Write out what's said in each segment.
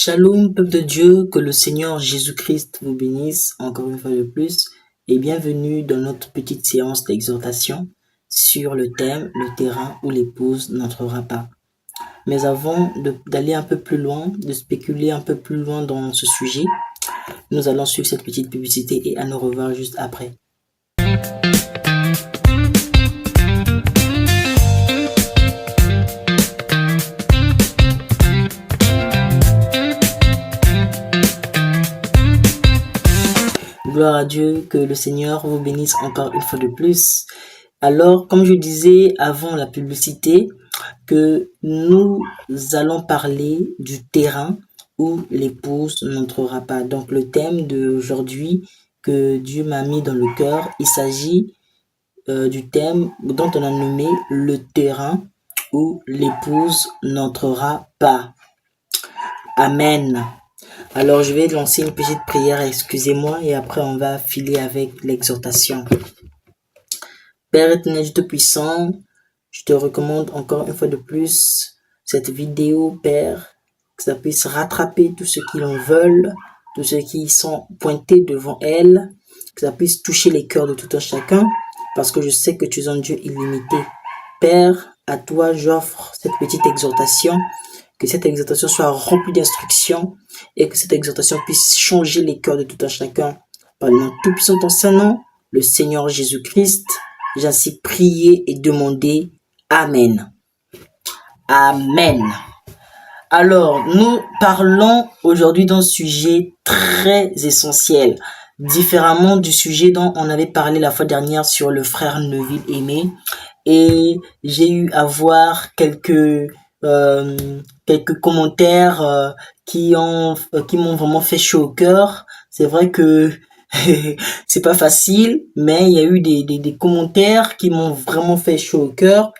Shalom, peuple de Dieu, que le Seigneur Jésus-Christ vous bénisse encore une fois de plus et bienvenue dans notre petite séance d'exhortation sur le thème « Le terrain où l'épouse n'entrera pas ». Mais avant d'aller un peu plus loin, de spéculer un peu plus loin dans ce sujet, nous allons suivre cette petite publicité et à nous revoir juste après. Gloire à Dieu, que le Seigneur vous bénisse encore une fois de plus. Alors, comme je disais avant la publicité, que nous allons parler du terrain où l'épouse n'entrera pas. Donc, le thème d'aujourd'hui que Dieu m'a mis dans le cœur, il s'agit du thème dont on a nommé le terrain où l'épouse n'entrera pas. Amen. Alors, je vais lancer une petite prière, excusez-moi, et après on va filer avec l'exhortation. Père éternel, Dieu Tout-Puissant, je te recommande encore une fois de plus cette vidéo, Père, que ça puisse rattraper tous ceux qui l'en veulent, tous ceux qui sont pointés devant elle, que ça puisse toucher les cœurs de tout un chacun, parce que je sais que tu es un Dieu illimité. Père, à toi j'offre cette petite exhortation, que cette exhortation soit remplie d'instructions et que cette exhortation puisse changer les cœurs de tout un chacun. Par le nom tout-puissant de ton Saint-Nom, le Seigneur Jésus-Christ, j'ai ainsi prié et demandé. Amen. Amen. Alors, nous parlons aujourd'hui d'un sujet très essentiel, différemment du sujet dont on avait parlé la fois dernière sur le frère Neville Aimé. Et j'ai eu à voir quelques commentaires qui m'ont vraiment fait chaud au cœur. C'est vrai que c'est pas facile, mais il y a eu des commentaires qui m'ont vraiment fait chaud au cœur.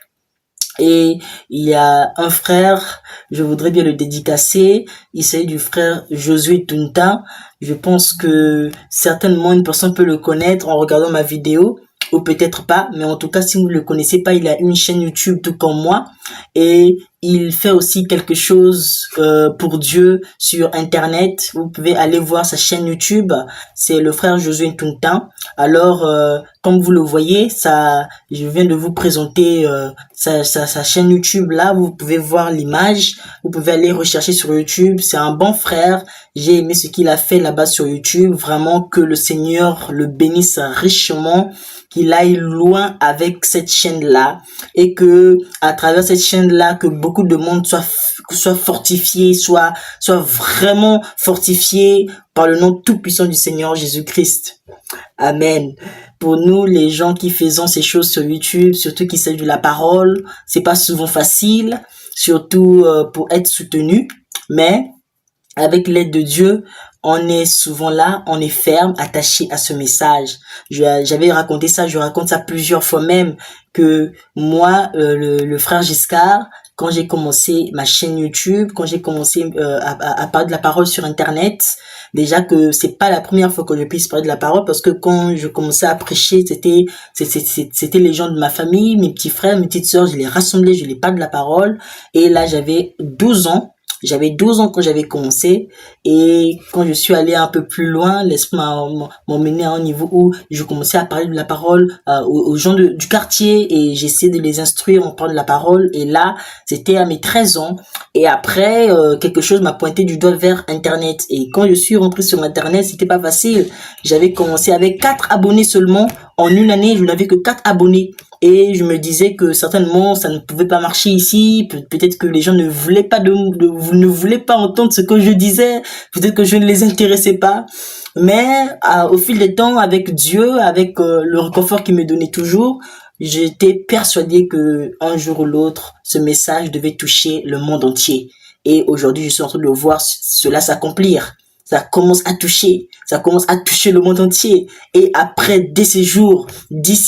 Et il y a un frère, je voudrais bien le dédicacer, il s'agit du frère Josué Tunta. Je pense que certainement une personne peut le connaître en regardant ma vidéo, ou peut-être pas, mais en tout cas, si vous ne le connaissez pas, il a une chaîne YouTube tout comme moi, et il fait aussi quelque chose pour Dieu sur Internet. Vous pouvez aller voir sa chaîne YouTube, c'est le frère Josué Tunta. Alors, comme vous le voyez, je viens de vous présenter sa chaîne YouTube là, vous pouvez voir l'image, vous pouvez aller rechercher sur YouTube, c'est un bon frère, j'ai aimé ce qu'il a fait là-bas sur YouTube, vraiment que le Seigneur le bénisse richement, qu'il aille loin avec cette chaîne-là et que à travers cette chaîne-là, que beaucoup de monde soit fortifié, soit vraiment fortifié par le nom tout-puissant du Seigneur Jésus-Christ. Amen. Pour nous, les gens qui faisons ces choses sur YouTube, surtout qui s'agit de la parole, c'est pas souvent facile, surtout pour être soutenu, mais avec l'aide de Dieu, on est souvent là, on est ferme, attaché à ce message. J'avais raconté ça, je raconte ça plusieurs fois même, que moi, le frère Giscard, quand j'ai commencé ma chaîne YouTube, quand j'ai commencé à parler de la parole sur Internet, déjà que c'est pas la première fois que je puisse parler de la parole, parce que quand je commençais à prêcher, c'était les gens de ma famille, mes petits frères, mes petites sœurs, je les rassemblais, je les parlais de la parole, et là j'avais 12 ans. J'avais 12 ans quand j'avais commencé, et quand je suis allé un peu plus loin, laisse-moi m'emmener à un niveau où je commençais à parler de la parole aux gens du quartier, et j'essayais de les instruire en parlant de la parole, et là, c'était à mes 13 ans, et après, quelque chose m'a pointé du doigt vers Internet, et quand je suis rentré sur Internet, c'était pas facile. J'avais commencé avec 4 abonnés seulement. En une année, je n'avais que 4 abonnés. Et je me disais que certainement ça ne pouvait pas marcher ici, peut-être que les gens ne voulaient pas entendre ce que je disais, peut-être que je ne les intéressais pas, mais au fil du temps, avec Dieu, avec le réconfort qu'il me donnait toujours, j'étais persuadé que un jour ou l'autre, ce message devait toucher le monde entier. Et aujourd'hui, je suis en train de voir cela s'accomplir. Ça commence à toucher le monde entier. Et après, d'ici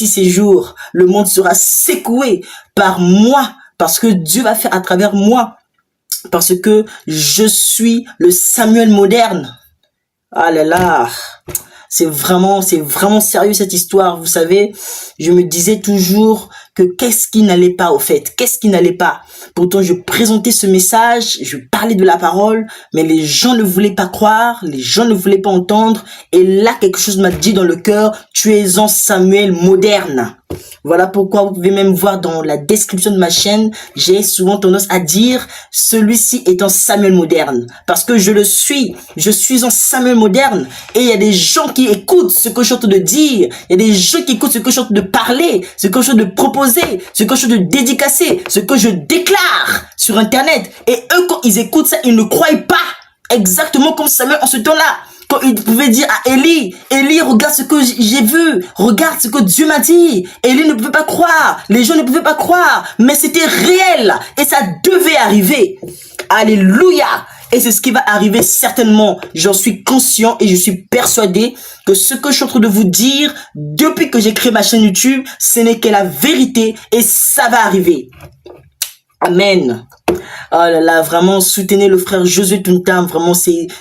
ces jours, le monde sera secoué par moi, parce que Dieu va faire à travers moi, parce que je suis le Samuel moderne. Ah là là, c'est vraiment sérieux cette histoire. Vous savez, je me disais toujours que qu'est-ce qui n'allait pas au fait, qu'est-ce qui n'allait pas. Pourtant, je présentais ce message, je parlais de la parole, mais les gens ne voulaient pas croire, les gens ne voulaient pas entendre. Et là, quelque chose m'a dit dans le cœur, tu es un Samuel moderne. Voilà pourquoi vous pouvez même voir dans la description de ma chaîne, j'ai souvent tendance à dire celui-ci est un Samuel moderne. Parce que je suis un Samuel moderne. Et il y a des gens qui écoutent ce que je suis en train de dire. Il y a des gens qui écoutent ce que je suis en train de parler, ce que je suis en train de proposer, ce que je suis en train de dédicacer, ce que je déclare sur Internet. Et eux, quand ils écoutent ça, ils ne croient pas exactement comme Samuel en ce temps-là. Quand il pouvait dire à Élie, Élie, regarde ce que j'ai vu, regarde ce que Dieu m'a dit. Élie ne pouvait pas croire, les gens ne pouvaient pas croire, mais c'était réel et ça devait arriver. Alléluia. Et c'est ce qui va arriver certainement. J'en suis conscient et je suis persuadé que ce que je suis en train de vous dire depuis que j'ai créé ma chaîne YouTube, ce n'est que la vérité et ça va arriver. Amen. Oh là là, vraiment, soutenez le frère Josué Tuntam. Vraiment,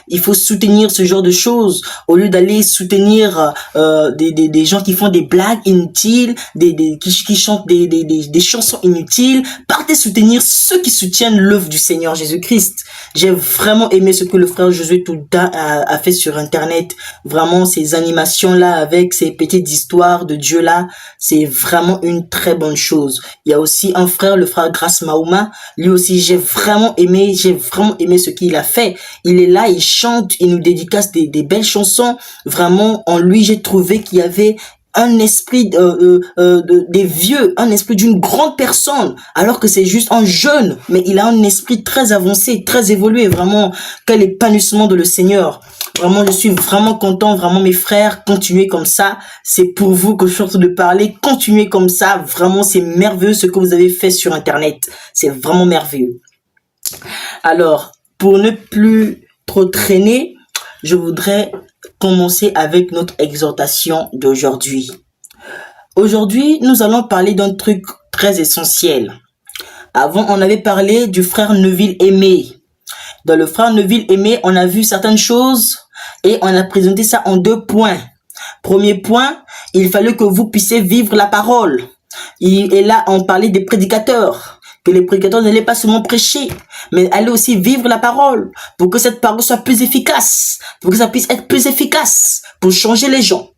il faut soutenir ce genre de choses. Au lieu d'aller soutenir des gens qui font des blagues inutiles, qui chantent des chansons inutiles, partez soutenir ceux qui soutiennent l'œuvre du Seigneur Jésus-Christ. J'ai vraiment aimé ce que le frère Josué Tuntam a fait sur Internet. Vraiment, ces animations-là avec ces petites histoires de Dieu-là, c'est vraiment une très bonne chose. Il y a aussi un frère, le frère Grace Mahoma. Lui aussi, j'ai vraiment aimé ce qu'il a fait. Il est là, il chante, il nous dédicace des belles chansons. Vraiment, en lui, j'ai trouvé qu'il y avait un esprit des vieux, un esprit d'une grande personne, alors que c'est juste un jeune, mais il a un esprit très avancé, très évolué. Vraiment, quel épanouissement de le Seigneur. Vraiment, je suis vraiment content. Vraiment, mes frères, continuez comme ça. C'est pour vous que je suis en train de parler. Continuez comme ça. Vraiment, c'est merveilleux ce que vous avez fait sur Internet. C'est vraiment merveilleux. Alors, pour ne plus trop traîner, je voudrais commencer avec notre exhortation d'aujourd'hui. Aujourd'hui, nous allons parler d'un truc très essentiel. Avant, on avait parlé du frère Neville Aimé. Dans le frère Neville Aimé, on a vu certaines choses et on a présenté ça en 2 points. Premier point, il fallait que vous puissiez vivre la parole. Et là, on parlait des prédicateurs. Que les prédicateurs n'allaient pas seulement prêcher, mais allaient aussi vivre la parole pour que cette parole soit plus efficace, pour que ça puisse être plus efficace, pour changer les gens.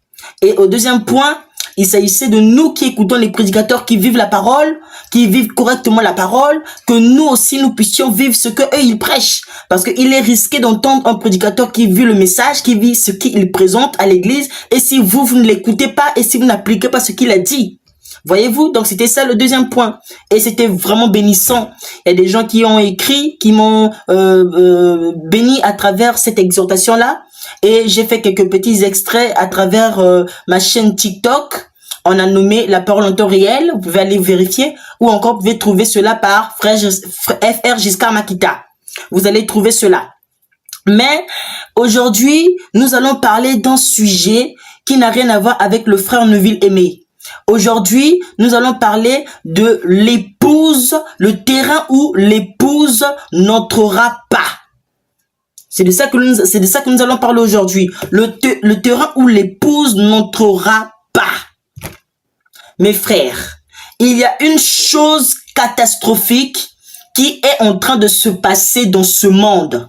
Et au deuxième point, il s'agissait de nous qui écoutons les prédicateurs qui vivent la parole, qui vivent correctement la parole, que nous aussi nous puissions vivre ce que eux ils prêchent. Parce qu'il est risqué d'entendre un prédicateur qui vit le message, qui vit ce qu'il présente à l'église, et si vous ne l'écoutez pas, et si vous n'appliquez pas ce qu'il a dit. Voyez-vous, donc c'était ça le deuxième point. Et c'était vraiment bénissant. Il y a des gens qui ont écrit, qui m'ont béni à travers cette exhortation-là. Et j'ai fait quelques petits extraits à travers ma chaîne TikTok. On a nommé La Parole en temps réel. Vous pouvez aller vérifier. Ou encore, vous pouvez trouver cela par FR Giscard Makita. Vous allez trouver cela. Mais aujourd'hui, nous allons parler d'un sujet qui n'a rien à voir avec le frère Neville Aimé. Aujourd'hui, nous allons parler de l'épouse, le terrain où l'épouse n'entrera pas. C'est de ça que nous allons parler aujourd'hui. Le terrain où l'épouse n'entrera pas. Mes frères, il y a une chose catastrophique qui est en train de se passer dans ce monde.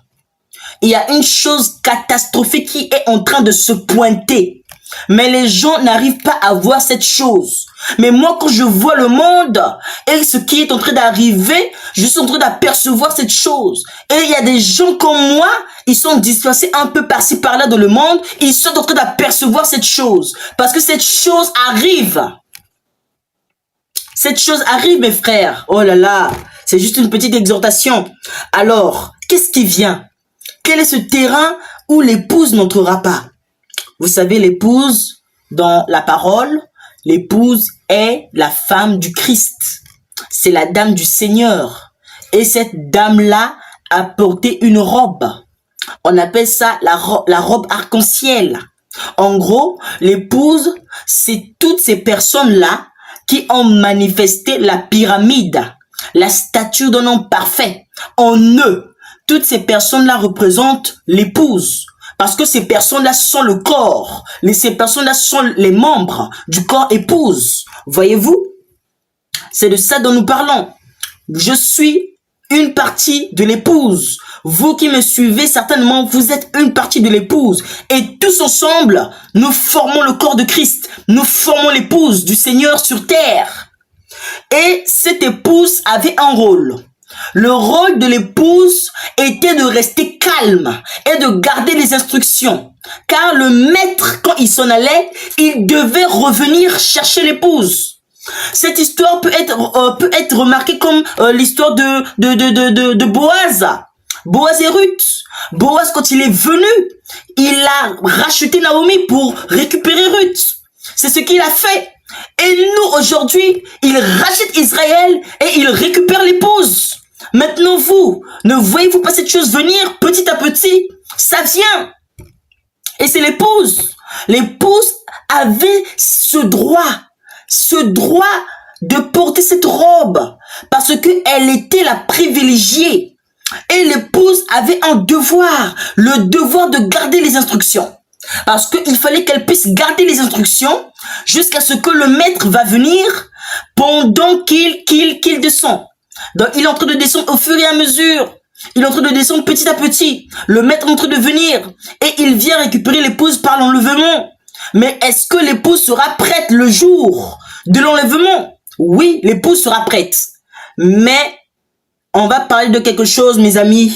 Il y a une chose catastrophique qui est en train de se pointer. Mais les gens n'arrivent pas à voir cette chose. Mais moi, quand je vois le monde et ce qui est en train d'arriver, je suis en train d'apercevoir cette chose. Et il y a des gens comme moi, ils sont dispersés un peu par-ci par-là dans le monde. Ils sont en train d'apercevoir cette chose. Parce que cette chose arrive. Cette chose arrive, mes frères. Oh là là, c'est juste une petite exhortation. Alors, qu'est-ce qui vient? Quel est ce terrain où l'épouse n'entrera pas? Vous savez, l'épouse, dans la parole, l'épouse est la femme du Christ. C'est la dame du Seigneur. Et cette dame-là a porté une robe. On appelle ça la robe arc-en-ciel. En gros, l'épouse, c'est toutes ces personnes-là qui ont manifesté la pyramide, la stature d'un homme parfait. En eux, toutes ces personnes-là représentent l'épouse. Parce que ces personnes-là sont le corps. Ces personnes-là sont les membres du corps épouse. Voyez-vous? C'est de ça dont nous parlons. Je suis une partie de l'épouse. Vous qui me suivez, certainement, vous êtes une partie de l'épouse. Et tous ensemble, nous formons le corps de Christ. Nous formons l'épouse du Seigneur sur terre. Et cette épouse avait un rôle. Le rôle de l'épouse était de rester calme et de garder les instructions. Car le maître, quand il s'en allait, il devait revenir chercher l'épouse. Cette histoire peut être remarquée comme l'histoire de Boaz. Boaz et Ruth. Boaz, quand il est venu, il a racheté Naomi pour récupérer Ruth. C'est ce qu'il a fait. Et nous, aujourd'hui, il rachète Israël et il récupère l'épouse. Maintenant, vous, ne voyez-vous pas cette chose venir petit à petit? Ça vient. Et c'est l'épouse. L'épouse avait ce droit de porter cette robe parce qu'elle était la privilégiée. Et l'épouse avait un devoir, le devoir de garder les instructions. Parce qu'il fallait qu'elle puisse garder les instructions jusqu'à ce que le maître va venir pendant qu'il descend. Donc il est en train de descendre au fur et à mesure. Il est en train de descendre petit à petit. Le maître est en train de venir et il vient récupérer l'épouse par l'enlèvement. Mais est-ce que l'épouse sera prête le jour de l'enlèvement? Oui, l'épouse sera prête. Mais on va parler de quelque chose, mes amis,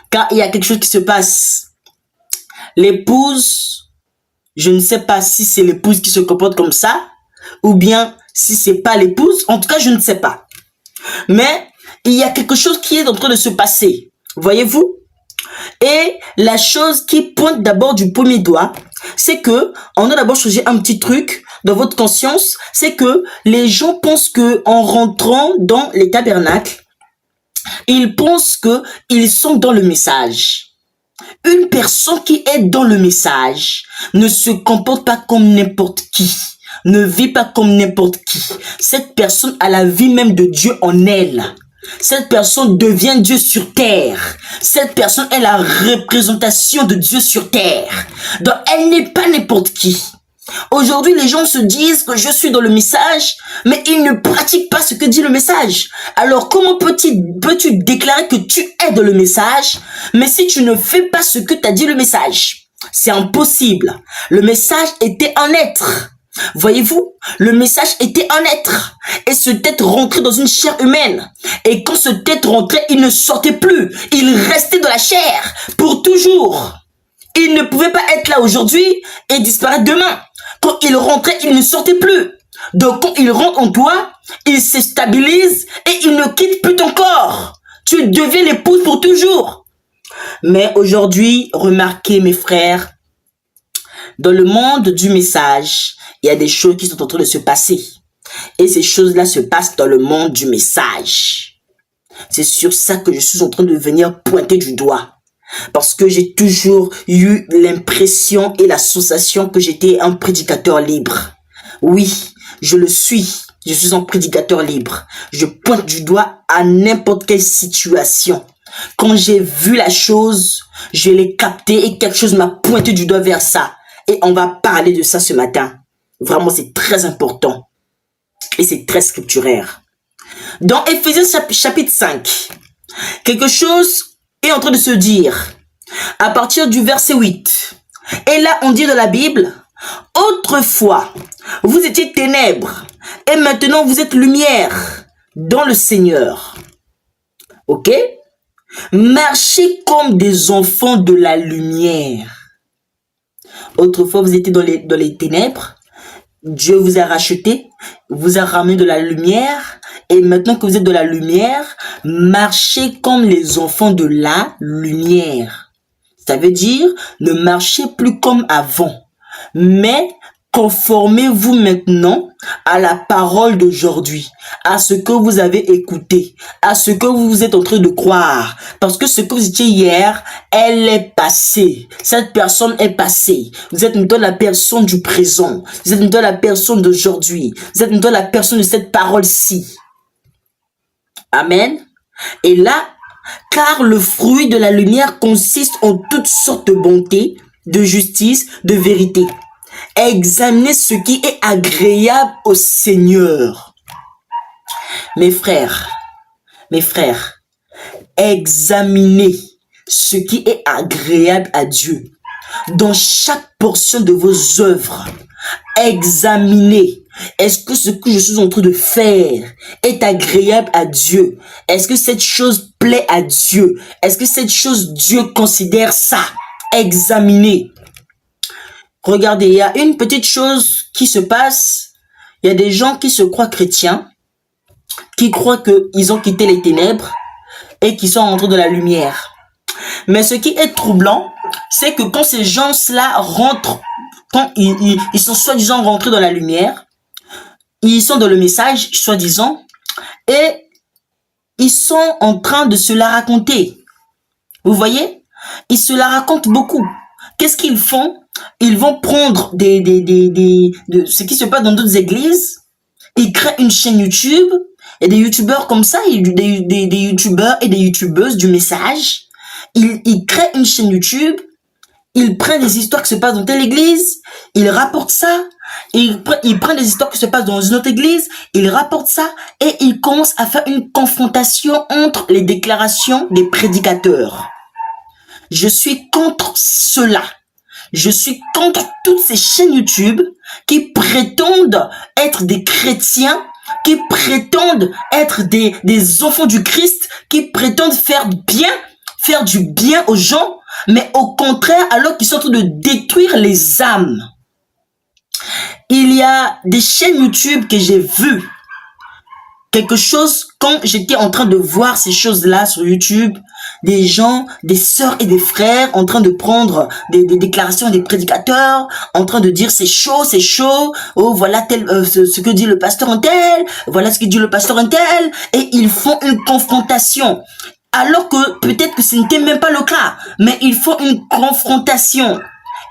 car il y a quelque chose qui se passe. L'épouse, je ne sais pas si c'est l'épouse qui se comporte comme ça, ou bien si c'est pas l'épouse. En tout cas, je ne sais pas. Mais il y a quelque chose qui est en train de se passer. Voyez-vous? Et la chose qui pointe d'abord du premier doigt, c'est que on a d'abord changé un petit truc dans votre conscience, c'est que les gens pensent que en rentrant dans les tabernacles, ils pensent que ils sont dans le message. Une personne qui est dans le message ne se comporte pas comme n'importe qui, ne vit pas comme n'importe qui. Cette personne a la vie même de Dieu en elle. Cette personne devient Dieu sur terre. Cette personne est la représentation de Dieu sur terre. Donc elle n'est pas n'importe qui. Aujourd'hui, les gens se disent que je suis dans le message, mais ils ne pratiquent pas ce que dit le message. Alors, comment peux-tu déclarer que tu es dans le message, mais si tu ne fais pas ce que t'a dit le message? C'est impossible. Le message était un être. Voyez-vous, le message était un être. Et ce être rentrait dans une chair humaine. Et quand ce être rentrait, il ne sortait plus. Il restait dans la chair pour toujours. Il ne pouvait pas être là aujourd'hui et disparaître demain. Quand il rentrait, il ne sortait plus. Donc quand il rentre en toi, il se stabilise et il ne quitte plus ton corps. Tu deviens l'épouse pour toujours. Mais aujourd'hui, remarquez mes frères, dans le monde du message, il y a des choses qui sont en train de se passer. Et ces choses-là se passent dans le monde du message. C'est sur ça que je suis en train de venir pointer du doigt. Parce que j'ai toujours eu l'impression et la sensation que j'étais un prédicateur libre. Oui, je le suis. Je suis un prédicateur libre. Je pointe du doigt à n'importe quelle situation. Quand j'ai vu la chose, je l'ai capté et quelque chose m'a pointé du doigt vers ça. Et on va parler de ça ce matin. Vraiment, c'est très important. Et c'est très scripturaire. Dans Éphésiens chapitre 5, quelque chose est en train de se dire, à partir du verset 8. Et là, on dit dans la Bible, autrefois, vous étiez ténèbres, et maintenant vous êtes lumière dans le Seigneur. Ok? Marchez comme des enfants de la lumière. Autrefois, vous étiez dans les ténèbres, Dieu vous a racheté, vous a ramené de la lumière, et maintenant que vous êtes de la lumière, marchez comme les enfants de la lumière. Ça veut dire, ne marchez plus comme avant, mais conformez-vous maintenant à la parole d'aujourd'hui, à ce que vous avez écouté, à ce que vous êtes en train de croire. Parce que ce que vous étiez hier, elle est passée. Cette personne est passée. Vous êtes maintenant la personne du présent. Vous êtes maintenant la personne d'aujourd'hui. Vous êtes maintenant la personne de cette parole-ci. Amen. Et là, car le fruit de la lumière consiste en toutes sortes de bonté, de justice, de vérité. Examinez ce qui est agréable au Seigneur. Mes frères, examinez ce qui est agréable à Dieu. Dans chaque portion de vos œuvres, examinez. Est-ce que ce que je suis en train de faire est agréable à Dieu? Est-ce que cette chose plaît à Dieu? Est-ce que cette chose, Dieu considère ça? Examinez. Regardez, il y a une petite chose qui se passe. Il y a des gens qui se croient chrétiens, qui croient qu'ils ont quitté les ténèbres et qui sont entrés dans la lumière. Mais ce qui est troublant, c'est que quand ces gens-là rentrent, quand ils sont soi-disant rentrés dans la lumière, ils sont dans le message, soi-disant, et ils sont en train de se la raconter. Vous voyez? Ils se la racontent beaucoup. Qu'est-ce qu'ils font? Ils vont prendre ce qui se passe dans d'autres églises. Ils créent une chaîne YouTube. Et des youtubeurs comme ça, des youtubeurs et des youtubeuses du message. Ils créent une chaîne YouTube. Ils prennent des histoires qui se passent dans telle église. Ils rapportent ça. Ils prennent des histoires qui se passent dans une autre église. Ils rapportent ça. Et ils commencent à faire une confrontation entre les déclarations des prédicateurs. Je suis contre cela. Je suis contre toutes ces chaînes YouTube qui prétendent être des chrétiens, qui prétendent être des enfants du Christ, qui prétendent faire du bien aux gens, mais au contraire, alors qu'ils sont en train de détruire les âmes. Il y a des chaînes YouTube que j'ai vues. Quelque chose, quand j'étais en train de voir ces choses-là sur YouTube, des gens, des sœurs et des frères en train de prendre des déclarations des prédicateurs, en train de dire c'est chaud, oh voilà ce que dit le pasteur un tel, voilà ce que dit le pasteur un tel, et ils font une confrontation. Alors que peut-être que ce n'était même pas le cas, mais ils font une confrontation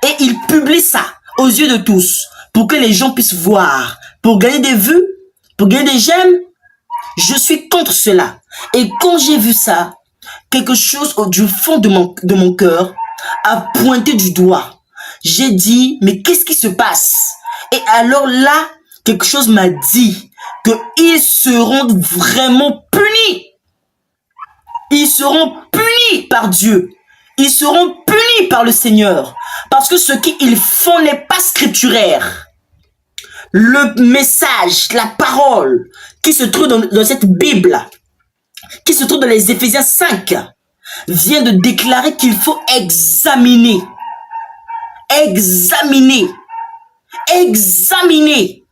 et ils publient ça aux yeux de tous pour que les gens puissent voir, pour gagner des vues, pour gagner des j'aime. Je suis contre cela. Et quand j'ai vu ça, quelque chose du fond de mon cœur a pointé du doigt. J'ai dit, mais qu'est-ce qui se passe? Et alors là, quelque chose m'a dit qu'ils seront vraiment punis. Ils seront punis par Dieu. Ils seront punis par le Seigneur. Parce que ce qu'ils font n'est pas scripturaire. Le message, la parole qui se trouve dans cette Bible, qui se trouve dans les Éphésiens 5, vient de déclarer qu'il faut examiner. Examiner. Examiner.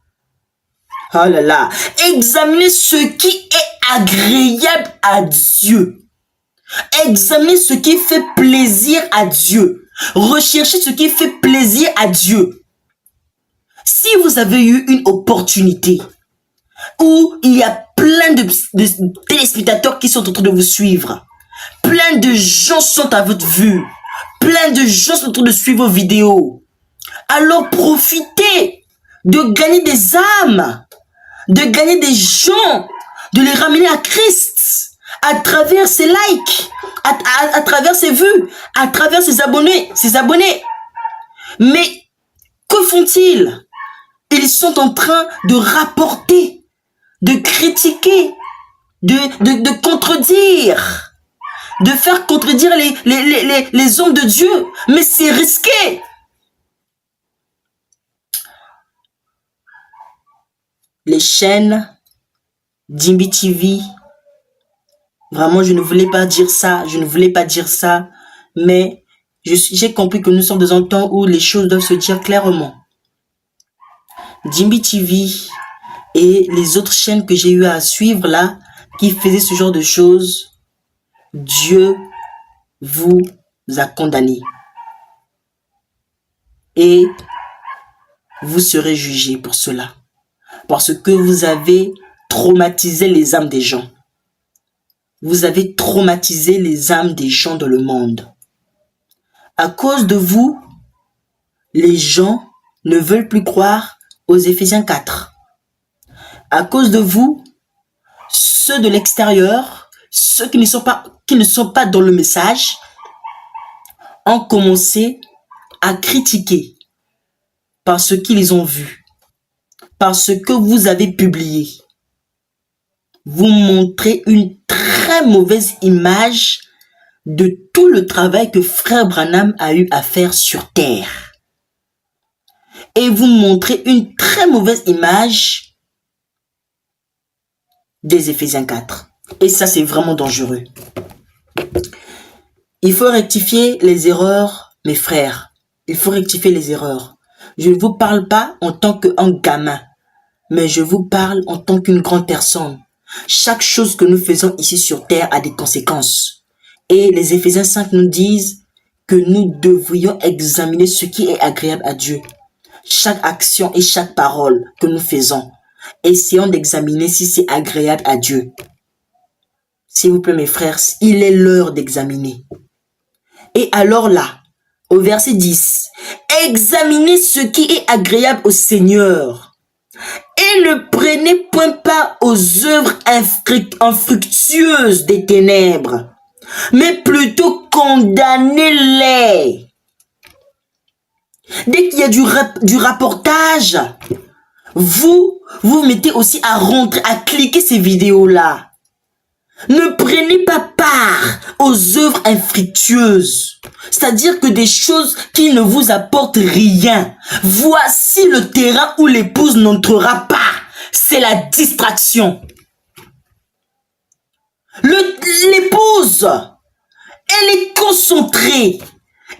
Oh là là. Examiner ce qui est agréable à Dieu. Examiner ce qui fait plaisir à Dieu. Rechercher ce qui fait plaisir à Dieu. Si vous avez eu une opportunité où il y a plein de téléspectateurs qui sont en train de vous suivre, plein de gens sont à votre vue, plein de gens sont en train de suivre vos vidéos, alors profitez de gagner des âmes, de gagner des gens, de les ramener à Christ à travers ses likes, à travers ses vues, à travers ses abonnés. Mais que font-ils? Ils sont en train de rapporter, de critiquer, de contredire, de faire contredire les hommes de Dieu. Mais c'est risqué. Les chaînes Dimby TV, vraiment je ne voulais pas dire ça, mais j'ai compris que nous sommes dans un temps où les choses doivent se dire clairement. Dimby TV et les autres chaînes que j'ai eu à suivre là, qui faisaient ce genre de choses, Dieu vous a condamné. Et vous serez jugés pour cela. Parce que vous avez traumatisé les âmes des gens. Vous avez traumatisé les âmes des gens dans le monde. À cause de vous, les gens ne veulent plus croire aux Éphésiens 4. À cause de vous, ceux de l'extérieur, ceux qui ne sont pas dans le message, ont commencé à critiquer par ce qu'ils ont vu, par ce que vous avez publié. Vous montrez une très mauvaise image de tout le travail que Frère Branham a eu à faire sur terre. Et vous montrez une très mauvaise image des Éphésiens 4. Et ça, c'est vraiment dangereux. Il faut rectifier les erreurs, mes frères. Il faut rectifier les erreurs. Je ne vous parle pas en tant qu'un gamin, mais je vous parle en tant qu'une grande personne. Chaque chose que nous faisons ici sur terre a des conséquences. Et les Éphésiens 5 nous disent que nous devrions examiner ce qui est agréable à Dieu. Chaque action et chaque parole que nous faisons, essayons d'examiner si c'est agréable à Dieu. S'il vous plaît, mes frères, il est l'heure d'examiner. Et alors là, au verset 10, examinez ce qui est agréable au Seigneur et ne prenez point part aux œuvres infructueuses des ténèbres, mais plutôt condamnez-les. Dès qu'il y a du rapportage, vous mettez aussi à rentrer, à cliquer ces vidéos-là. Ne prenez pas part aux œuvres infructueuses, c'est-à-dire que des choses qui ne vous apportent rien. Voici le terrain où l'épouse n'entrera pas. C'est la distraction. L'épouse, elle est concentrée.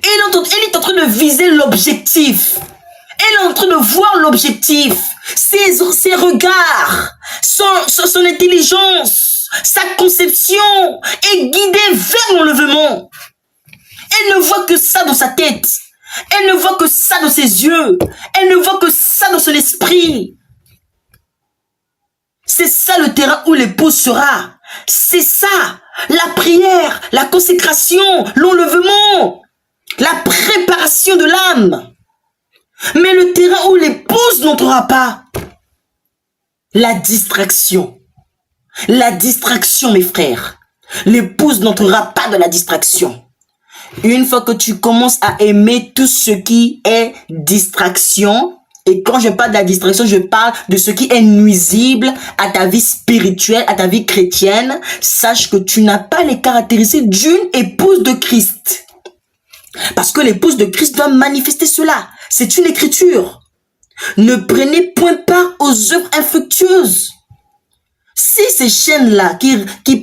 Elle est en train de viser l'objectif. Elle est en train de voir l'objectif. Ses regards, son intelligence, sa conception est guidée vers l'enlèvement. Elle ne voit que ça dans sa tête. Elle ne voit que ça dans ses yeux. Elle ne voit que ça dans son esprit. C'est ça le terrain où l'épouse sera. C'est ça, la prière, la consécration, l'enlèvement, la préparation de l'âme. Mais le terrain où l'épouse n'entrera pas, la distraction. La distraction, mes frères. L'épouse n'entrera pas dans la distraction. Une fois que tu commences à aimer tout ce qui est distraction, et quand je parle de la distraction, je parle de ce qui est nuisible à ta vie spirituelle, à ta vie chrétienne, sache que tu n'as pas les caractéristiques d'une épouse de Christ. Parce que l'épouse de Christ doit manifester cela. C'est une écriture. Ne prenez point part aux œuvres infructueuses. Si ces chaînes-là qui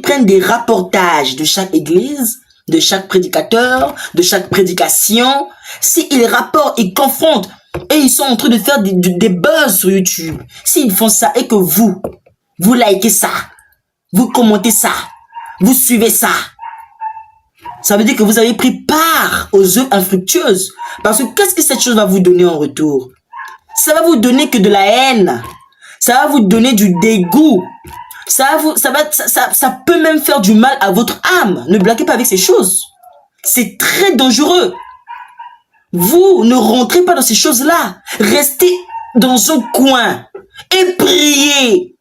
prennent des rapportages de chaque église, de chaque prédicateur, de chaque prédication, s'ils rapportent, ils confrontent et ils sont en train de faire des buzz sur YouTube, s'ils font ça et que vous likez ça, vous commentez ça, vous suivez ça, ça veut dire que vous avez pris part aux œuvres infructueuses. Parce que qu'est-ce que cette chose va vous donner en retour? Ça va vous donner que de la haine. Ça va vous donner du dégoût. Ça peut même faire du mal à votre âme. Ne blaguez pas avec ces choses. C'est très dangereux. Vous ne rentrez pas dans ces choses-là. Restez dans un coin et priez.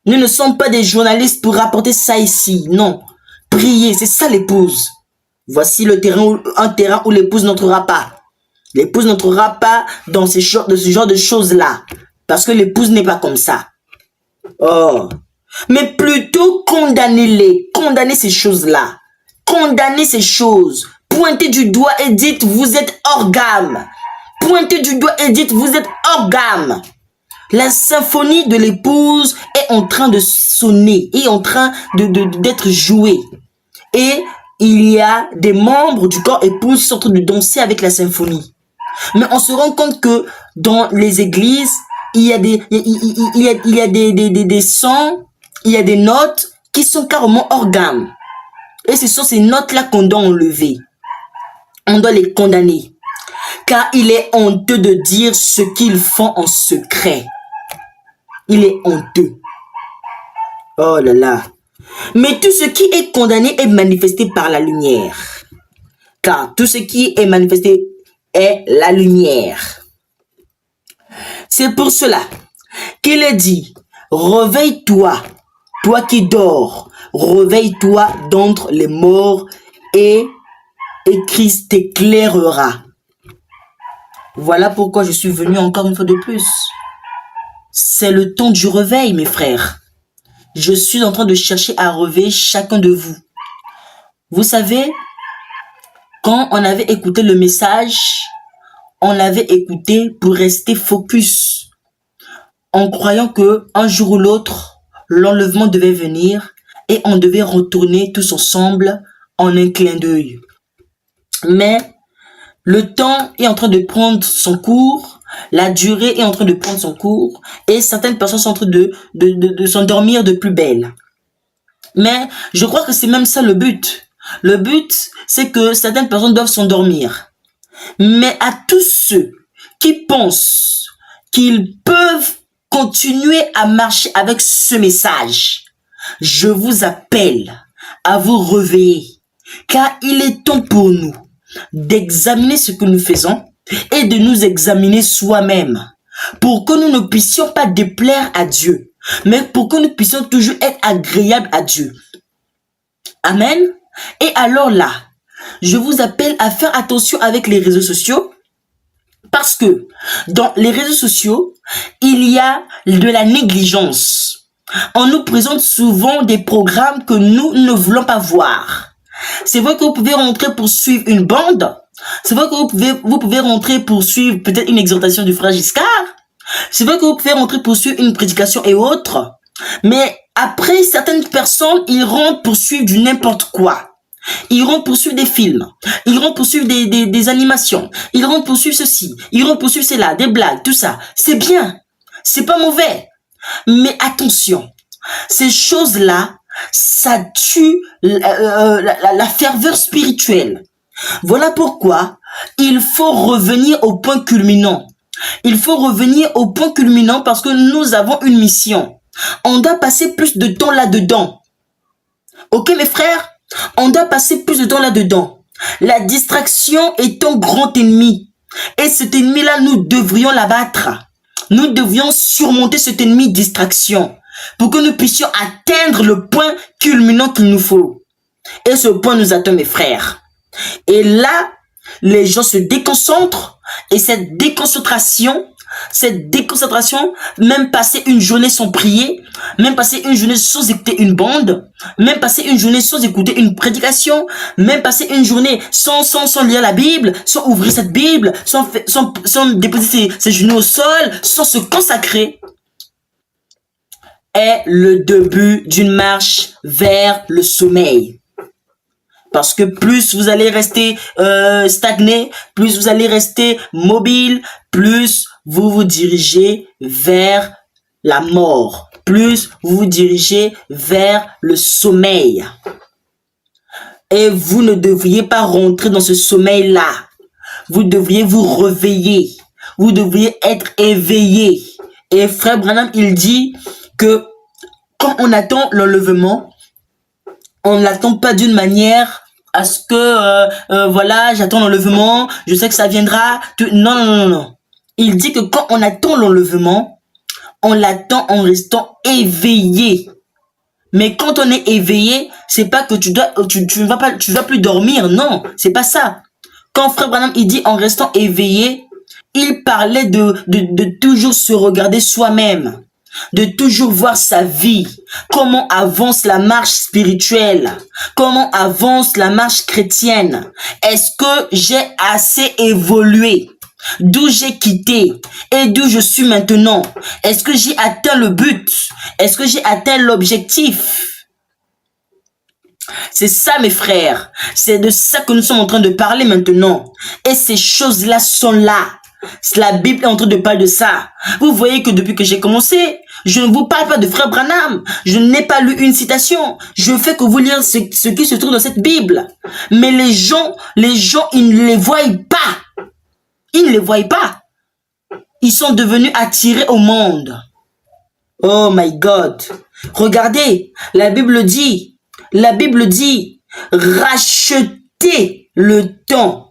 Nous ne sommes pas des journalistes pour rapporter ça ici. Non. Priez, c'est ça l'épouse. Voici un terrain où l'épouse n'entrera pas. L'épouse n'entrera pas dans ce genre de choses-là. Parce que l'épouse n'est pas comme ça. Oh. Mais plutôt condamnez-les. Condamnez ces choses-là. Condamnez ces choses. Pointez du doigt et dites, vous êtes hors gamme. Pointez du doigt et dites, vous êtes hors gamme. La symphonie de l'épouse est en train de sonner, est en train d'être jouée. Et il y a des membres du corps épouse qui sont en train de danser avec la symphonie. Mais on se rend compte que dans les églises, il y a des sons, il y a des notes qui sont carrément hors gamme. Et ce sont ces notes-là qu'on doit enlever. On doit les condamner. Car il est honteux de dire ce qu'ils font en secret. Il est honteux. Oh là là. Mais tout ce qui est condamné est manifesté par la lumière. Car tout ce qui est manifesté est la lumière. C'est pour cela qu'il est dit, réveille-toi, toi qui dors, réveille-toi d'entre les morts et et Christ t'éclairera. Voilà pourquoi je suis venu encore une fois de plus. C'est le temps du réveil, mes frères. Je suis en train de chercher à réveiller chacun de vous. Vous savez, quand on avait écouté le message, on l'avait écouté pour rester focus, en croyant que un jour ou l'autre, l'enlèvement devait venir et on devait retourner tous ensemble en un clin d'œil. Mais le temps est en train de prendre son cours, la durée est en train de prendre son cours et certaines personnes sont en train de s'endormir de plus belle. Mais je crois que c'est même ça le but. Le but, c'est que certaines personnes doivent s'endormir. Mais à tous ceux qui pensent qu'ils peuvent continuer à marcher avec ce message, je vous appelle à vous réveiller, car il est temps pour nous d'examiner ce que nous faisons et de nous examiner soi-même, pour que nous ne puissions pas déplaire à Dieu, mais pour que nous puissions toujours être agréables à Dieu. Amen. Et alors là, je vous appelle à faire attention avec les réseaux sociaux, parce que dans les réseaux sociaux, il y a de la négligence. On nous présente souvent des programmes que nous ne voulons pas voir. C'est vrai que vous pouvez rentrer pour suivre une bande. C'est vrai que vous pouvez rentrer pour suivre peut-être une exhortation du frère Giscard. C'est vrai que vous pouvez rentrer pour suivre une prédication et autres. Mais après, certaines personnes, ils rentrent pour suivre du n'importe quoi. Ils rentrent pour suivre des films. Ils rentrent pour suivre des animations. Ils rentrent pour suivre ceci. Ils rentrent pour suivre cela, des blagues, tout ça. C'est bien. C'est pas mauvais. Mais attention. Ces choses-là, ça tue la ferveur spirituelle. Voilà pourquoi il faut revenir au point culminant. Il faut revenir au point culminant parce que nous avons une mission. On doit passer plus de temps là-dedans. Ok mes frères? On doit passer plus de temps là-dedans. La distraction est un grand ennemi. Et cet ennemi-là, nous devrions l'abattre. Nous devions surmonter cet ennemi distraction pour que nous puissions atteindre le point culminant qu'il nous faut. Et ce point nous attend, mes frères. Et là, les gens se déconcentrent et cette déconcentration, même passer une journée sans prier, même passer une journée sans écouter une bande, même passer une journée sans écouter une prédication, même passer une journée sans lire la Bible, sans ouvrir cette Bible, sans déposer ses genoux au sol, sans se consacrer, est le début d'une marche vers le sommeil. Parce que plus vous allez rester stagné, plus vous allez rester mobile, plus vous vous dirigez vers la mort, plus vous vous dirigez vers le sommeil. Et vous ne devriez pas rentrer dans ce sommeil-là. Vous devriez vous réveiller. Vous devriez être éveillé. Et frère Branham, il dit que quand on attend l'enlèvement, on n'attend pas d'une manière à ce que, voilà, j'attends l'enlèvement, je sais que ça viendra. Non. Il dit que quand on attend l'enlèvement, on l'attend en restant éveillé. Mais quand on est éveillé, c'est pas que tu vas plus dormir, non, c'est pas ça. Quand frère Branham, il dit en restant éveillé, il parlait de toujours se regarder soi-même. De toujours voir sa vie, comment avance la marche spirituelle, comment avance la marche chrétienne. Est-ce que j'ai assez évolué d'où j'ai quitté et d'où je suis maintenant? Est-ce que j'ai atteint le but? Est-ce que j'ai atteint l'objectif? C'est ça mes frères, c'est de ça que nous sommes en train de parler maintenant. Et ces choses-là sont là. La Bible est en train de parler de ça. Vous voyez que depuis que j'ai commencé, je ne vous parle pas de frère Branham. Je n'ai pas lu une citation. Je fais que vous lire ce qui se trouve dans cette Bible. Mais les gens, ils ne les voient pas. Ils ne les voient pas. Ils sont devenus attirés au monde. Oh my God. Regardez, la Bible dit, rachetez le temps.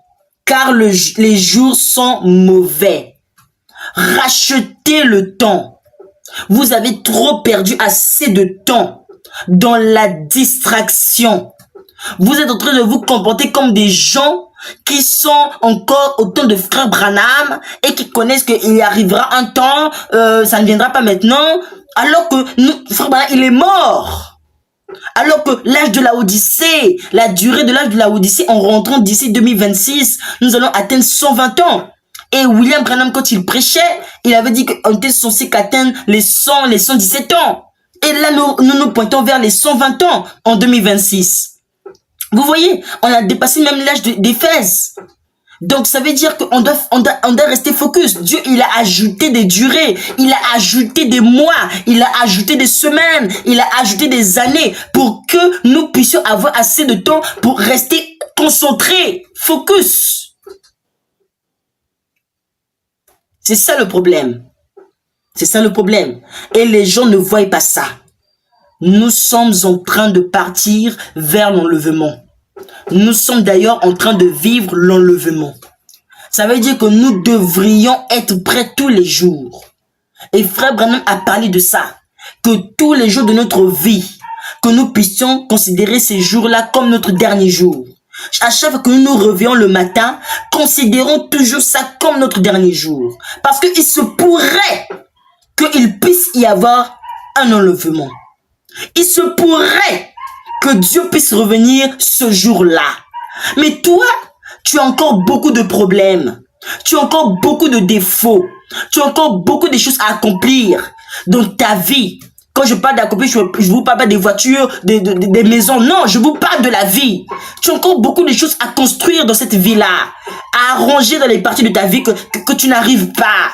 Car les jours sont mauvais. Rachetez le temps. Vous avez trop perdu assez de temps dans la distraction. Vous êtes en train de vous comporter comme des gens qui sont encore autant de frères Branham et qui connaissent qu'il y arrivera un temps, ça ne viendra pas maintenant, alors que frère Branham, il est mort. Alors que l'âge de la Odyssée, la durée de l'âge de la Odyssée, en rentrant d'ici 2026, nous allons atteindre 120 ans. Et William Branham, quand il prêchait, il avait dit qu'on était censé qu'atteindre les 100, les 117 ans. Et là, nous pointons vers les 120 ans en 2026. Vous voyez, on a dépassé même l'âge d'Éphèse. Donc, ça veut dire qu'on doit rester focus. Dieu, il a ajouté des durées, il a ajouté des mois, il a ajouté des semaines, il a ajouté des années pour que nous puissions avoir assez de temps pour rester concentrés, focus. C'est ça le problème. C'est ça le problème. Et les gens ne voient pas ça. Nous sommes en train de partir vers l'enlèvement. Nous sommes d'ailleurs en train de vivre l'enlèvement. Ça veut dire que nous devrions être prêts tous les jours. Et frère Branham a parlé de ça. Que tous les jours de notre vie, que nous puissions considérer ces jours-là comme notre dernier jour. À chaque fois que nous nous réveillons le matin, considérons toujours ça comme notre dernier jour. Parce qu'il se pourrait qu'il puisse y avoir un enlèvement. Il se pourrait que Dieu puisse revenir ce jour-là. Mais toi, tu as encore beaucoup de problèmes. Tu as encore beaucoup de défauts. Tu as encore beaucoup de choses à accomplir dans ta vie. Quand je parle d'accomplir, je ne vous parle pas des voitures, des maisons. Non, je vous parle de la vie. Tu as encore beaucoup de choses à construire dans cette vie-là. À arranger dans les parties de ta vie que tu n'arrives pas.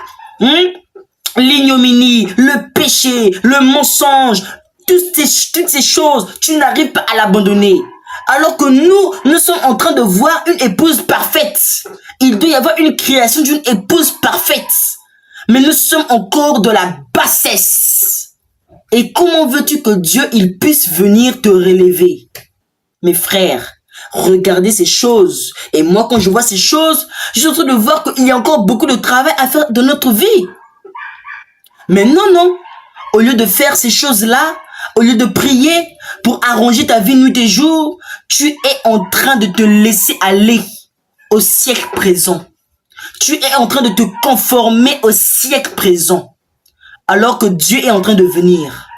L'ignominie, le péché, le mensonge, toutes ces choses, tu n'arrives pas à l'abandonner. Alors que nous sommes en train de voir une épouse parfaite. Il doit y avoir une création d'une épouse parfaite. Mais nous sommes encore de la bassesse. Et comment veux-tu que Dieu il puisse venir te relever? Mes frères, regardez ces choses. Et moi, quand je vois ces choses, je suis en train de voir qu'il y a encore beaucoup de travail à faire dans notre vie. Mais non. Au lieu de faire ces choses-là, au lieu de prier pour arranger ta vie nuit et jour, tu es en train de te laisser aller au siècle présent. Tu es en train de te conformer au siècle présent. Alors que Dieu est en train de venir.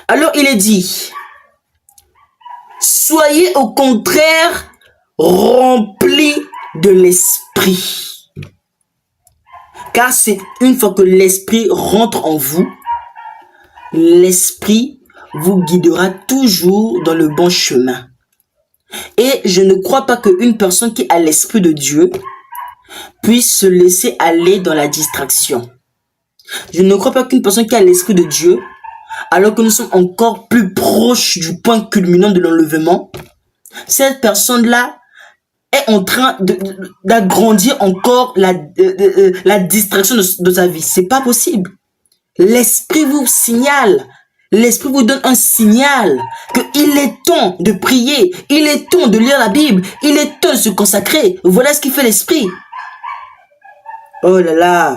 Alors il est dit, soyez au contraire remplis de l'esprit. Car c'est une fois que l'esprit rentre en vous, l'esprit vous guidera toujours dans le bon chemin. Et je ne crois pas qu'une personne qui a l'esprit de Dieu puisse se laisser aller dans la distraction. Je ne crois pas qu'une personne qui a l'esprit de Dieu, alors que nous sommes encore plus proches du point culminant de l'enlèvement, cette personne-là est en train d'agrandir encore la distraction de sa vie. C'est pas possible. L'esprit vous signale, l'esprit vous donne un signal qu'il est temps de prier, il est temps de lire la Bible, il est temps de se consacrer. Voilà ce qui fait l'esprit. Oh là là.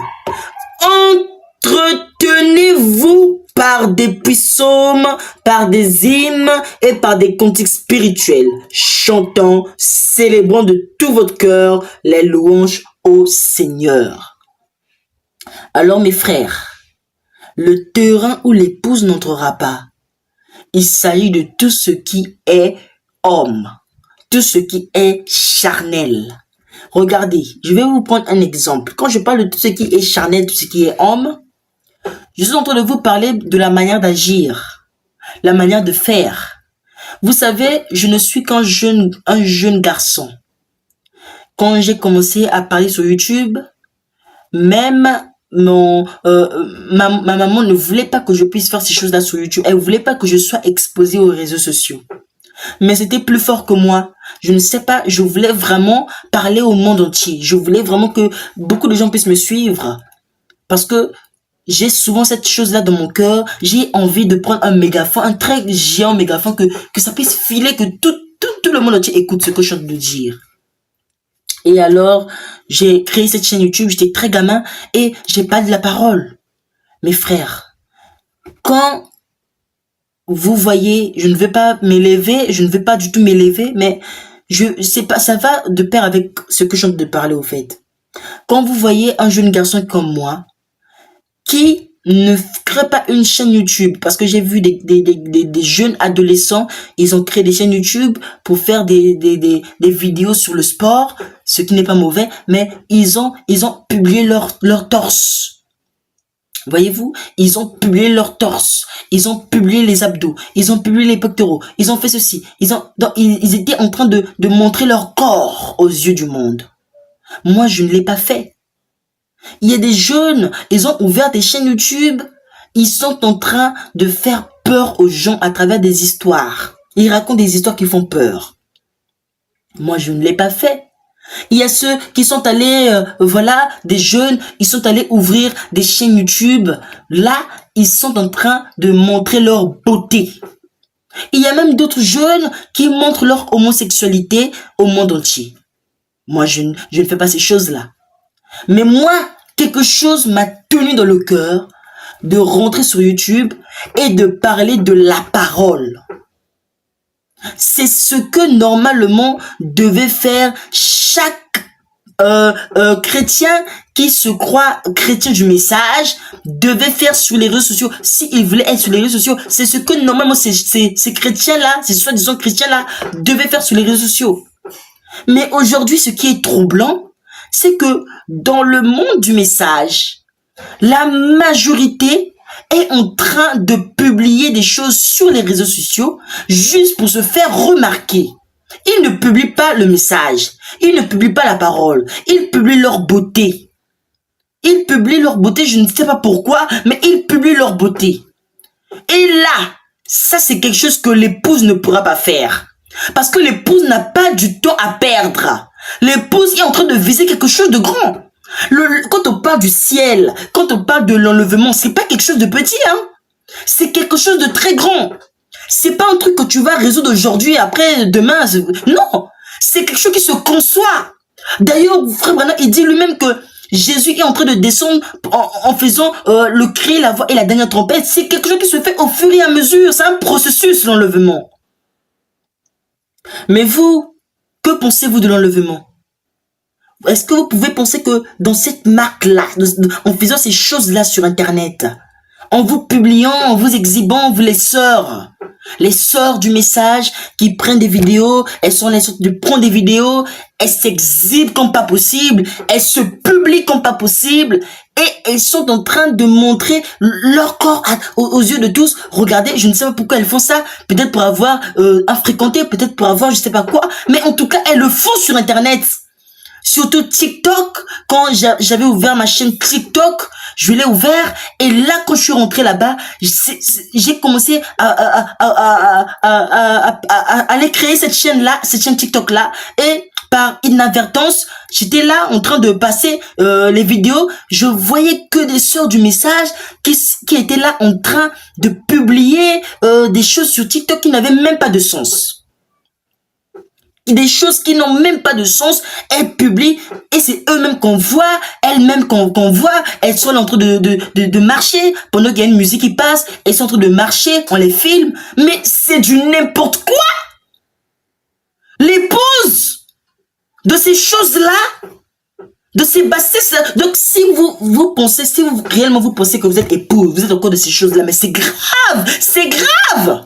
Entretenez-vous par des psaumes, par des hymnes et par des cantiques spirituels, chantant, célébrant de tout votre cœur les louanges au Seigneur. Alors mes frères, le terrain où l'épouse n'entrera pas, il s'agit de tout ce qui est homme, tout ce qui est charnel. Regardez, je vais vous prendre un exemple. Quand je parle de tout ce qui est charnel, tout ce qui est homme, je suis en train de vous parler de la manière d'agir, la manière de faire. Vous savez, je ne suis qu'un jeune garçon. Quand j'ai commencé à parler sur YouTube, même ma maman ne voulait pas que je puisse faire ces choses-là sur YouTube. Elle ne voulait pas que je sois exposé aux réseaux sociaux. Mais c'était plus fort que moi. Je ne sais pas, je voulais vraiment parler au monde entier. Je voulais vraiment que beaucoup de gens puissent me suivre. Parce que j'ai souvent cette chose-là dans mon cœur. J'ai envie de prendre un mégaphone, un très géant mégaphone, que ça puisse filer, que tout le monde entier écoute ce que je suis en train de dire. Et alors, j'ai créé cette chaîne YouTube, j'étais très gamin et j'ai pas de la parole. Mes frères, quand vous voyez, je ne vais pas m'élever, je ne vais pas du tout m'élever, mais je sais pas, ça va de pair avec ce que je viens de parler au fait. Quand vous voyez un jeune garçon comme moi, qui ne crée pas une chaîne YouTube, parce que j'ai vu des jeunes adolescents, ils ont créé des chaînes YouTube pour faire des vidéos sur le sport, ce qui n'est pas mauvais, mais ils ont publié leur torse. Voyez-vous, ils ont publié leur torse, ils ont publié les abdos, ils ont publié les pectoraux, ils ont fait ceci, ils étaient en train de montrer leur corps aux yeux du monde. Moi, je ne l'ai pas fait. Il y a des jeunes, ils ont ouvert des chaînes YouTube, ils sont en train de faire peur aux gens à travers des histoires. Ils racontent des histoires qui font peur. Moi, je ne l'ai pas fait. Il y a ceux qui sont allés, voilà, des jeunes, ils sont allés ouvrir des chaînes YouTube. Là, ils sont en train de montrer leur beauté. Il y a même d'autres jeunes qui montrent leur homosexualité au monde entier. Moi, je ne fais pas ces choses-là. Mais moi, quelque chose m'a tenu dans le cœur de rentrer sur YouTube et de parler de la parole. C'est ce que normalement devait faire chaque chrétien qui se croit chrétien du message devait faire sur les réseaux sociaux. S'il voulait être sur les réseaux sociaux, c'est ce que normalement ces chrétiens-là, ces soi-disant chrétiens-là, devaient faire sur les réseaux sociaux. Mais aujourd'hui, ce qui est troublant, c'est que dans le monde du message, la majorité est en train de publier des choses sur les réseaux sociaux juste pour se faire remarquer. Ils ne publient pas le message, ils ne publient pas la parole, ils publient leur beauté. Ils publient leur beauté, je ne sais pas pourquoi, mais ils publient leur beauté. Et là, ça c'est quelque chose que l'épouse ne pourra pas faire. Parce que l'épouse n'a pas du temps à perdre. L'épouse est en train de viser quelque chose de grand. Quand on parle du ciel, quand on parle de l'enlèvement, c'est pas quelque chose de petit, hein. C'est quelque chose de très grand. C'est pas un truc que tu vas résoudre aujourd'hui, après, demain. Non, c'est quelque chose qui se conçoit. D'ailleurs, frère Branham, il dit lui-même que Jésus est en train de descendre en faisant le cri, la voix et la dernière trompette. C'est quelque chose qui se fait au fur et à mesure. C'est un processus, l'enlèvement. Mais vous, que pensez-vous de l'enlèvement? Est-ce que vous pouvez penser que dans cette marque-là, en faisant ces choses-là sur Internet, en vous publiant, en vous exhibant, vous les sœurs du message qui prennent des vidéos, elles sont les sortes de prendre des vidéos, elles s'exhibent comme pas possible, elles se publient comme pas possible, et elles sont en train de montrer leur corps aux yeux de tous. Regardez, je ne sais pas pourquoi elles font ça, peut-être pour avoir un fréquenté, peut-être pour avoir je sais pas quoi, mais en tout cas, elles le font sur Internet. Surtout TikTok, quand j'avais ouvert ma chaîne TikTok, je l'ai ouvert et là quand je suis rentré là-bas, j'ai commencé à aller créer cette chaîne-là, cette chaîne TikTok-là, et par inadvertance, j'étais là en train de passer les vidéos, je voyais que des sœurs du message qui étaient là en train de publier des choses sur TikTok qui n'avaient même pas de sens. Des choses qui n'ont même pas de sens, elles publient et c'est eux-mêmes qu'on voit, elles-mêmes qu'on voit, elles sont en train de marcher pendant qu'il y a une musique qui passe, elles sont en train de marcher, on les filme, mais c'est du n'importe quoi. L'épouse de ces choses-là, de ces bassesses, donc si vous pensez, si vous réellement vous pensez que vous êtes épouse, vous êtes encore de ces choses-là, mais c'est grave, c'est grave.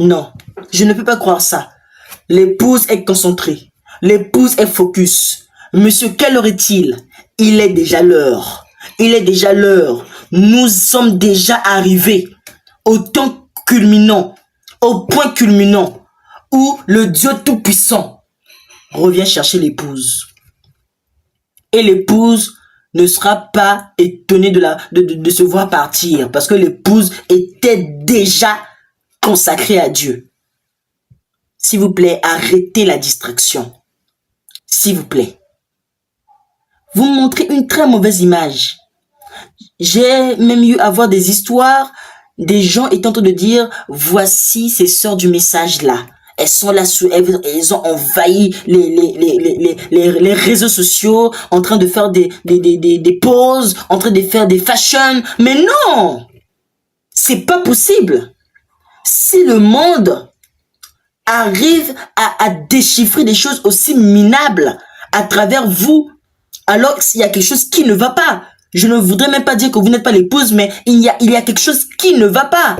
Non, je ne peux pas croire ça. L'épouse est concentrée. L'épouse est focus. Monsieur, quelle heure est-il? Il est déjà l'heure. Il est déjà l'heure. Nous sommes déjà arrivés au temps culminant, au point culminant, où le Dieu Tout-Puissant revient chercher l'épouse. Et l'épouse ne sera pas étonnée de se voir partir, parce que l'épouse était déjà consacré à Dieu. S'il vous plaît, arrêtez la distraction. S'il vous plaît. Vous me montrez une très mauvaise image. J'ai même eu à voir des histoires, des gens étant en train de dire, voici ces sœurs du message là. Elles sont là, elles ont envahi les réseaux sociaux, en train de faire des poses, en train de faire des fashions. Mais non! C'est pas possible. Si le monde arrive à déchiffrer des choses aussi minables à travers vous, alors il y a quelque chose qui ne va pas. Je ne voudrais même pas dire que vous n'êtes pas l'épouse, mais il y a quelque chose qui ne va pas.